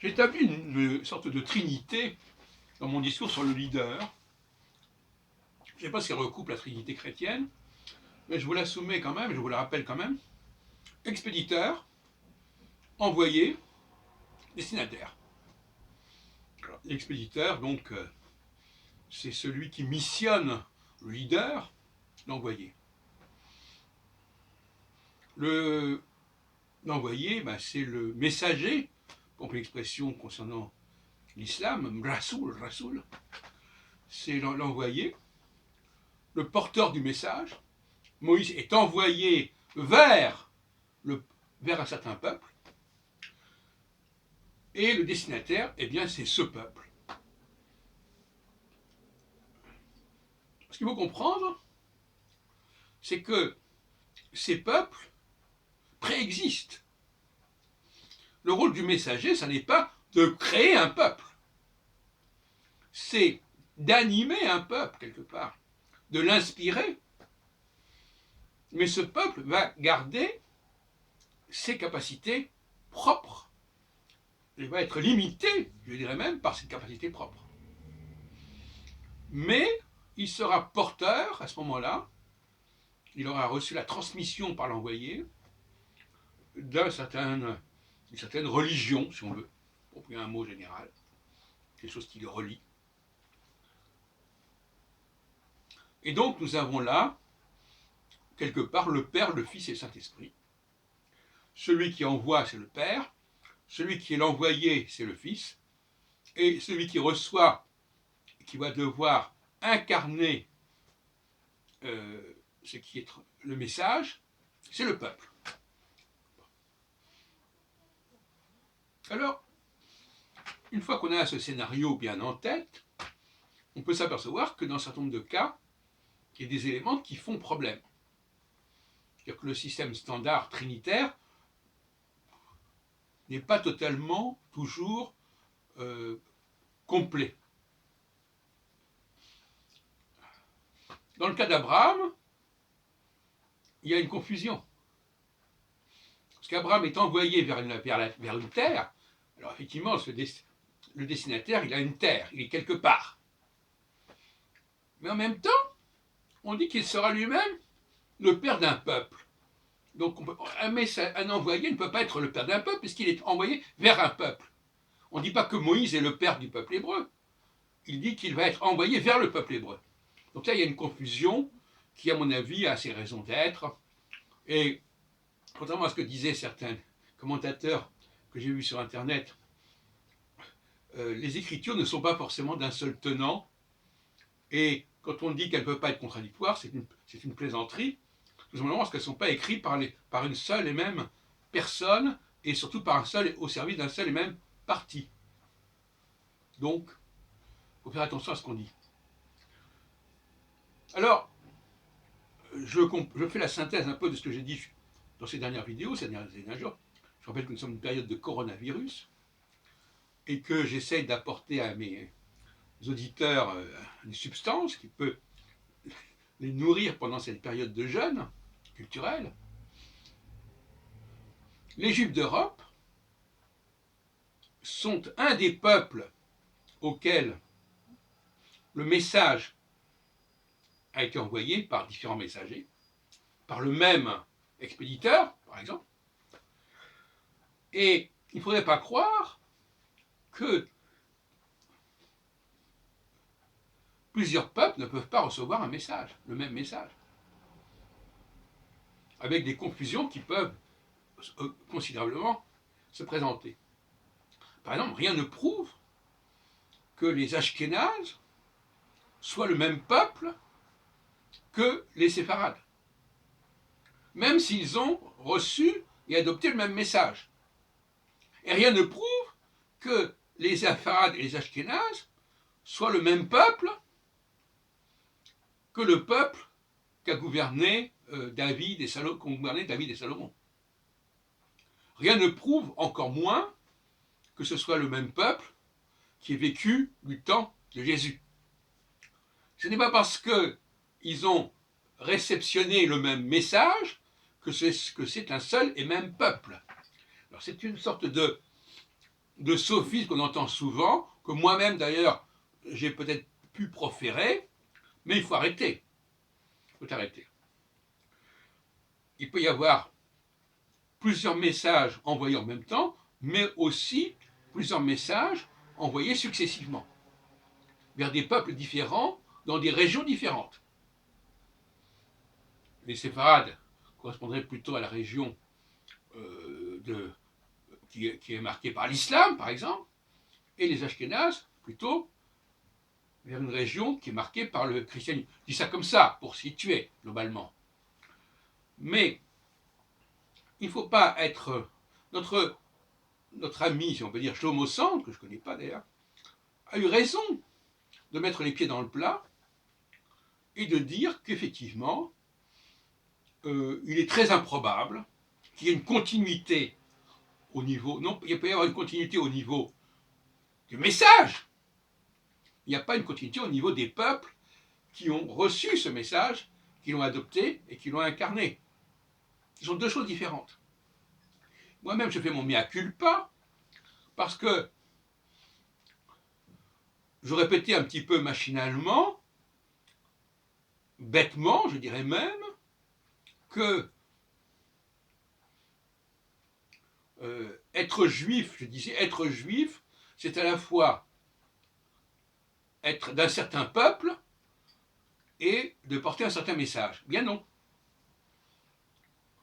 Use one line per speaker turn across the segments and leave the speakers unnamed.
J'ai établi une sorte de trinité dans mon discours sur le leader. Je ne sais pas si elle recoupe la trinité chrétienne, mais je vous la soumets quand même, je vous la rappelle quand même. Expéditeur, envoyé, destinataire. L'expéditeur, donc, c'est celui qui missionne le leader, l'envoyé. L'envoyé, c'est le messager, pour l'expression concernant l'islam, Rasoul, c'est l'envoyé, le porteur du message. Moïse est envoyé vers un certain peuple, et le destinataire, eh bien, c'est ce peuple. Ce qu'il faut comprendre, c'est que ces peuples préexistent. Le rôle du messager, ça n'est pas de créer un peuple, c'est d'animer un peuple quelque part, de l'inspirer. Mais ce peuple va garder ses capacités propres. Il va être limité, je dirais même, par ses capacités propres. Mais il sera porteur, à ce moment-là, il aura reçu la transmission par l'envoyé d'une certaine religion, si on veut, pour prendre un mot général, quelque chose qui le relie. Et donc nous avons là, quelque part, le Père, le Fils et le Saint-Esprit. Celui qui envoie, c'est le Père, celui qui est l'envoyé, c'est le Fils, et celui qui reçoit, qui va devoir incarner ce qui est le message, c'est le peuple. Alors, une fois qu'on a ce scénario bien en tête, on peut s'apercevoir que dans un certain nombre de cas, il y a des éléments qui font problème. C'est-à-dire que le système standard trinitaire n'est pas totalement toujours complet. Dans le cas d'Abraham, il y a une confusion. Parce qu'Abraham est envoyé vers une terre. Alors effectivement, le destinataire, il a une terre, il est quelque part. Mais en même temps, on dit qu'il sera lui-même le père d'un peuple. Donc un envoyé ne peut pas être le père d'un peuple puisqu'il est envoyé vers un peuple. On ne dit pas que Moïse est le père du peuple hébreu. Il dit qu'il va être envoyé vers le peuple hébreu. Donc là, il y a une confusion qui, à mon avis, a ses raisons d'être. Et contrairement à ce que disaient certains commentateurs que j'ai vus sur Internet, les Écritures ne sont pas forcément d'un seul tenant. Et quand on dit qu'elles ne peuvent pas être contradictoires, c'est une plaisanterie, tout simplement parce qu'elles ne sont pas écrites par une seule et même personne, et surtout au service d'un seul et même parti. Donc, il faut faire attention à ce qu'on dit. Alors, je fais la synthèse un peu de ce que j'ai dit dans ces dernières vidéos, ces derniers jours. Je rappelle que nous sommes dans une période de coronavirus et que j'essaye d'apporter à mes auditeurs une substance qui peut les nourrir pendant cette période de jeûne culturel. Les Juifs d'Europe sont un des peuples auxquels le message a été envoyé par différents messagers, par le même expéditeur, par exemple. Et il ne faudrait pas croire que plusieurs peuples ne peuvent pas recevoir un message, le même message, avec des confusions qui peuvent considérablement se présenter. Par exemple, rien ne prouve que les Ashkénazes soient le même peuple que les Séfarades, même s'ils ont reçu et adopté le même message. Et rien ne prouve que les Séfarades et les Ashkénazes soient le même peuple que le peuple qu'a gouverné David et Salomon. Rien ne prouve, encore moins, que ce soit le même peuple qui ait vécu du temps de Jésus. Ce n'est pas parce qu'ils ont réceptionné le même message que c'est un seul et même peuple. Alors c'est une sorte de de sophisme qu'on entend souvent, que moi-même d'ailleurs j'ai peut-être pu proférer, mais il faut arrêter. Il faut arrêter. Il peut y avoir plusieurs messages envoyés en même temps, mais aussi plusieurs messages envoyés successivement vers des peuples différents, dans des régions différentes. Les séfarades correspondraient plutôt à la région qui est marquée par l'islam, par exemple, et les ashkénazes plutôt vers une région qui est marquée par le christianisme. Je dis ça comme ça, pour situer, globalement. Mais il ne faut pas être... Notre ami, si on peut dire, Shlomo Sand, que je ne connais pas d'ailleurs, a eu raison de mettre les pieds dans le plat et de dire qu'effectivement, il est très improbable qu'il y ait une continuité au niveau... Non, il peut y avoir une continuité au niveau du message. Il n'y a pas une continuité au niveau des peuples qui ont reçu ce message, qui l'ont adopté et qui l'ont incarné. Ce sont deux choses différentes. Moi-même, je fais mon mea culpa parce que je répétais un petit peu machinalement, bêtement, je dirais même, que être juif, je disais, être juif, c'est à la fois être d'un certain peuple et de porter un certain message. Bien non.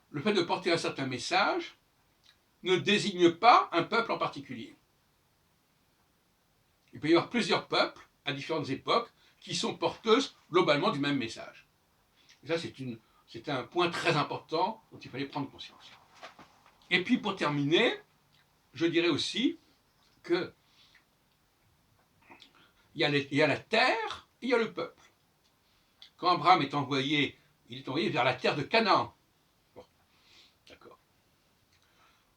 Le fait de porter un certain message ne désigne pas un peuple en particulier. Il peut y avoir plusieurs peuples à différentes époques qui sont porteuses globalement du même message. Et ça, c'est un point très important dont il fallait prendre conscience. Et puis pour terminer, je dirais aussi que il y a la terre et il y a le peuple. Quand Abraham est envoyé, il est envoyé vers la terre de Canaan. Bon, d'accord.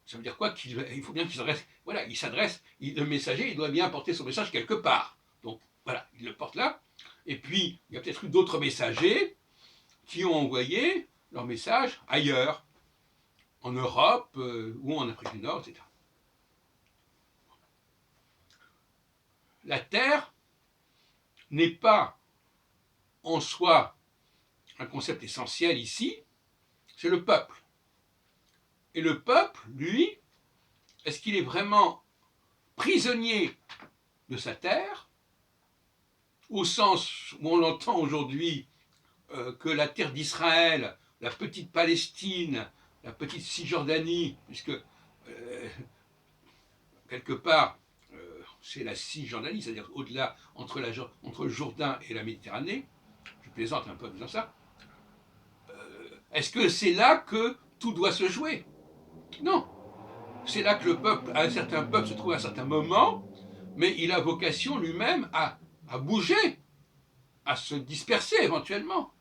Ça veut dire quoi? Il faut bien qu'il s'adresse. Voilà, le messager, il doit bien porter son message quelque part. Donc voilà, il le porte là. Et puis, il y a peut-être eu d'autres messagers qui ont envoyé leur message ailleurs, en Europe ou en Afrique du Nord, etc. La terre n'est pas en soi un concept essentiel ici, c'est le peuple. Et le peuple, lui, est-ce qu'il est vraiment prisonnier de sa terre, au sens où on l'entend aujourd'hui, que la terre d'Israël, la petite Palestine, la petite Cisjordanie, puisque quelque part, c'est la Cisjordanie, c'est-à-dire au-delà, entre le Jourdain et la Méditerranée, je plaisante un peu en disant ça, est-ce que c'est là que tout doit se jouer? Non. C'est là que le peuple, un certain peuple se trouve à un certain moment, mais il a vocation lui-même à bouger, à se disperser éventuellement.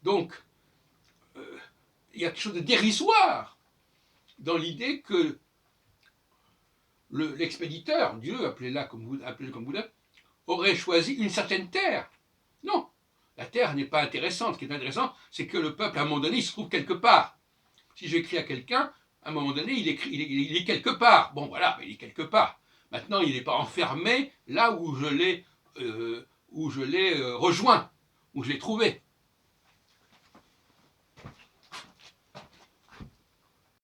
Donc, il y a quelque chose de dérisoire dans l'idée que l'expéditeur, Dieu, appelez-le comme vous voulez, aurait choisi une certaine terre. Non, la terre n'est pas intéressante. Ce qui est intéressant, c'est que le peuple, à un moment donné, il se trouve quelque part. Si j'écris à quelqu'un, à un moment donné, il est quelque part. Bon, voilà, il est quelque part. Maintenant, il n'est pas enfermé là où je l'ai rejoint, où je l'ai trouvé.